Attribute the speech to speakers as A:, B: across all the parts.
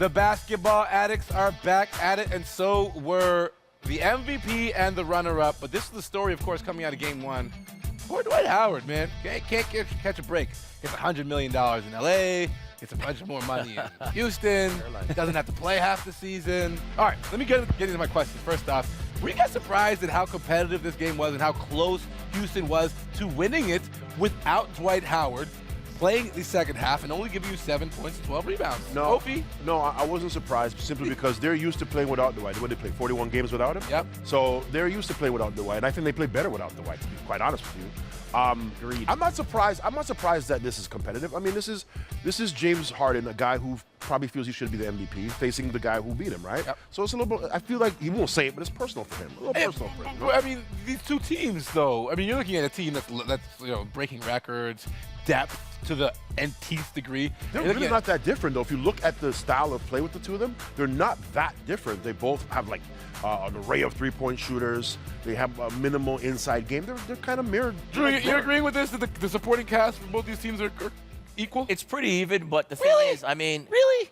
A: The basketball addicts are back at it, and so were the MVP and the runner-up. But this is the story, of course, coming out of Game 1. Poor Dwight Howard, man. Can't catch a break. Gets $100 million in LA. Gets a bunch more money in Houston. Doesn't have to play half the season. All right, let me get into my questions. First off, were you guys surprised at how competitive this game was and how close Houston was to winning it without Dwight Howard playing the second half and only giving you 7 points and 12 rebounds?
B: No, I wasn't surprised simply because they're used to playing without Dwight. What, they played 41 games without him?
A: Yep.
B: So they're used to playing without Dwight, and I think they play better without Dwight, to be quite honest with you.
C: Agreed.
B: I'm not surprised that this is competitive. I mean, this is James Harden, a guy who probably feels he should be the MVP, facing the guy who beat him, right?
A: Yep.
B: So it's a little bit, I feel like he won't say it, but it's personal for him. A little personal for him.
A: I mean, these two teams, though, I mean, you're looking at a team that's breaking records, depth to the nth degree.
B: They're really not that different, though. If you look at the style of play with the two of them, they're not that different. They both have, like, an array of three-point shooters. They have a minimal inside game. They're kind of mirrored.
A: Drew, you're agreeing with this, that the supporting cast for both these teams are equal?
D: It's pretty even, but the thing is, I mean,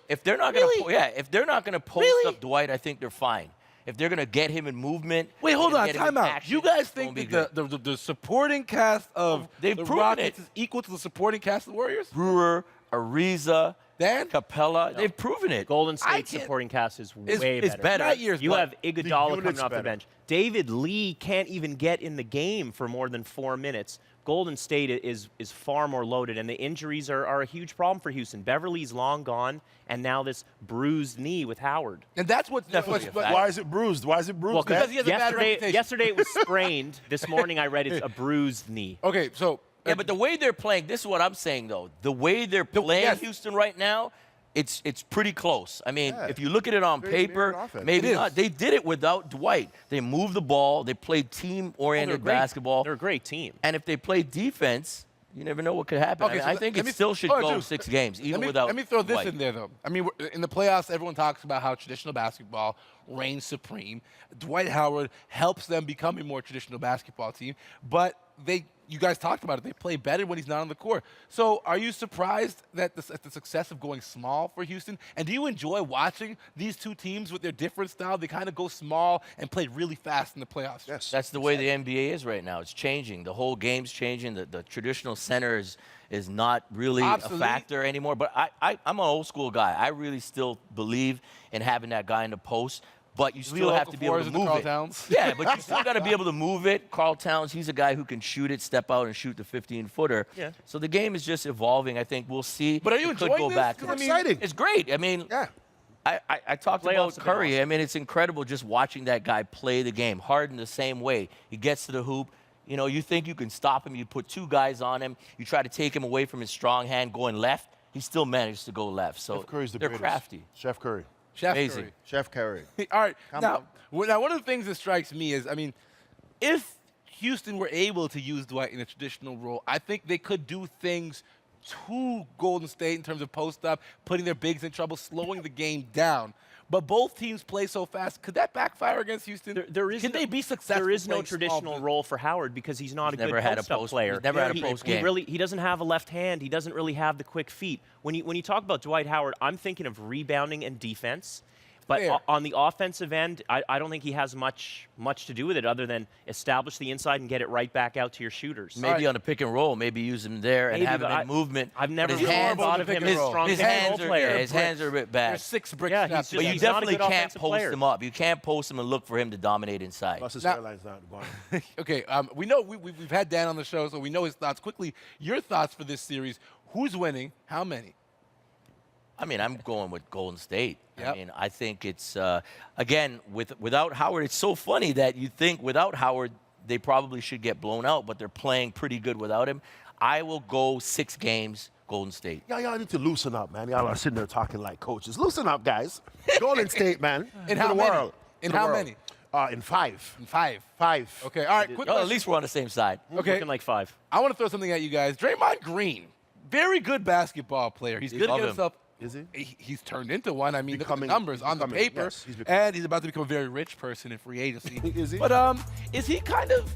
D: if they're not gonna post up Dwight, I think they're fine. If they're gonna get him in movement,
A: wait, hold on, time out.
D: Action,
A: you guys think that the supporting cast of the Rockets is equal to the supporting cast of the Warriors?
D: Brewer, Ariza,
A: Dan?
D: Capella, they've proven it.
C: Golden State's supporting cast is way
D: it's better.
C: You have Iguodala coming off
B: better.
C: the bench. David Lee can't even get in the game for more than 4 minutes. Golden State is far more loaded, and the injuries are a huge problem for Houston. Beverly's long gone, and now this bruised knee with Howard.
A: And that's what's
B: Why is it bruised? Why is it bruised?
C: Well,
A: because he has a bad reputation.
C: Yesterday it was sprained. This morning I read it's a bruised knee.
A: Okay, so
D: Yeah, but the way they're playing, this is what I'm saying though. The way they're playing Houston right now, it's pretty close. I mean, if you look at it on paper, maybe not. They did it without Dwight. They moved the ball. They played team-oriented basketball.
C: They're a great team.
D: And if they play defense, you never know what could happen.
A: Okay,
D: I think it still should go 6 games, even without
A: Let me throw this
D: Dwight.
A: in there, though. I mean, in the playoffs, everyone talks about how traditional basketball reigns supreme. Dwight Howard helps them become a more traditional basketball team, but you guys talked about it. They play better when he's not on the court. So are you surprised at the success of going small for Houston? And do you enjoy watching these two teams with their different style? They kind of go small and play really fast in the playoffs.
B: Yes.
D: That's the way the NBA is right now. It's changing. The whole game's changing. The traditional center is not really a factor anymore. But I'm an old school guy. I really still believe in having that guy in the post. But you still have to be able to move it. Yeah, but you still got to be able to move it. Carl Towns, he's a guy who can shoot it, step out and shoot the 15-footer. Yeah. So the game is just evolving. I think we'll see.
A: But are you enjoying this?
B: It's exciting.
D: It's great. I mean, I talked about Curry. I mean, it's incredible just watching that guy play the game. Harden the same way. He gets to the hoop. You know, you think you can stop him. You put 2 guys on him. You try to take him away from his strong hand going left. He still managed to go left. So they're crafty.
B: Chef Curry.
D: Amazing.
A: Curry.
B: Chef Curry.
A: All right. Now, one of the things that strikes me is, I mean, if Houston were able to use Dwight in a traditional role, I think they could do things to Golden State in terms of post-up, putting their bigs in trouble, slowing the game down. But both teams play so fast. Could that backfire against Houston? Can they be successful?
C: There is no traditional role for Howard because he's not a good post-up player.
D: He's never had a post game.
C: He doesn't have a left hand. He doesn't really have the quick feet. When you talk about Dwight Howard, I'm thinking of rebounding and defense. But on the offensive end, I don't think he has much to do with it other than establish the inside and get it right back out to your shooters.
D: Maybe on a pick and roll, maybe use him there and have him in movement.
C: I've never thought of him as a strong pick and roll player.
D: His hands are a bit bad.
A: There's 6 bricks.
D: But you definitely can't post him up. You can't post him and look for him to dominate inside.
B: Plus his hairline's not gone.
A: Okay, we know we've had Dan on the show, so we know his thoughts. Quickly, your thoughts for this series. Who's winning? How many?
D: I mean, I'm going with Golden State.
A: Yep.
D: I mean, I think it's, again, without Howard, it's so funny that you think without Howard, they probably should get blown out, but they're playing pretty good without him. I will go 6 games, Golden State.
B: Y'all need to loosen up, man. Y'all are sitting there talking like coaches. Loosen up, guys. Golden State, man.
A: In how many? In how many?
B: In 5.
A: In 5.
B: 5.
A: Okay, all right. Quick
D: at least we're on the same side.
A: Okay.
C: Looking like 5.
A: I want to throw something at you guys. Draymond Green, very good basketball player. He's good against himself.
B: Is he?
A: He's turned into one. I mean, look at the numbers on the paper.
B: Yes,
A: and he's about to become a very rich person in free agency.
B: Is he?
A: But is he kind of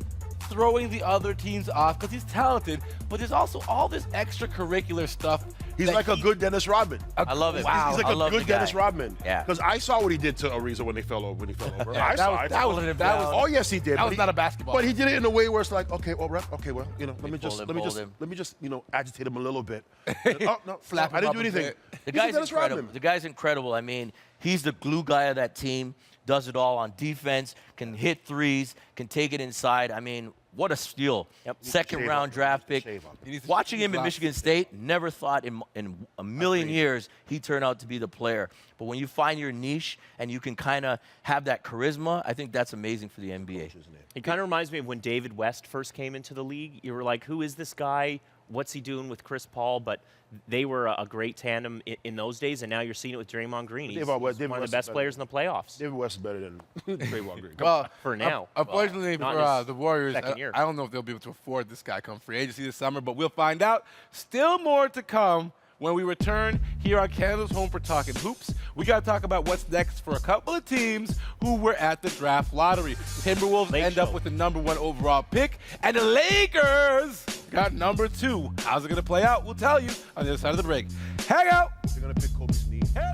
A: throwing the other teams off? Because he's talented, but there's also all this extracurricular stuff
B: He's like a good Dennis Rodman.
D: I love it.
A: Wow.
B: He's like
D: I
B: a
D: love
B: good
D: the guy.
B: Dennis Rodman.
D: Yeah.
B: Because I saw what he did to Ariza when he fell over. I
A: that
B: saw
A: was-
B: it.
A: that was-
B: Oh yes, he did.
A: that
B: But
A: was
B: he-
A: not a basketball.
B: But he did it in a way where it's like, okay, well, ref, okay, well, let me
D: pulled him.
B: just, agitate him a little bit. Oh no,
A: Slap
B: I
A: him
B: didn't
A: up
B: do
A: a
B: anything.
A: bit.
D: The
B: He's a
D: guy's
B: Dennis
D: incredible.
B: Rodman.
D: The guy's incredible. I mean, he's the glue guy of that team. Does it all on defense. Can hit threes. Can take it inside. I mean, what a steal.
C: Yep.
D: Second round draft pick.
B: Shave up.
A: He needs to
D: Watching
A: shave
D: him in
A: off.
D: Michigan State, never thought in a million years he'd turn out to be the player. But when you find your niche and you can kind of have that charisma, I think that's amazing for the NBA.
C: It kind of reminds me of when David West first came into the league. You were like, who is this guy? What's he doing with Chris Paul? But they were a great tandem in those days, and now you're seeing it with Draymond Green. He's
B: David
C: one of
B: West
C: the
B: is
C: best
B: better.
C: players in the playoffs.
B: David West is better than Draymond Green.
A: Well,
C: For now.
A: unfortunately
C: Not
A: for
C: in his
A: the Warriors,
C: second year.
A: I don't know if they'll be able to afford this guy come free agency this summer, but we'll find out. Still more to come when we return here on Canada's Home for Talking Hoops. We got to talk about what's next for a couple of teams who were at the draft lottery. Timberwolves
C: Lake
A: end up
C: show.
A: with the #1 overall pick, and the Lakers got #2. How's it going to play out? We'll tell you on the other side of the break. Hang out.
B: They're gonna pick Kobe's knee.
A: Hey.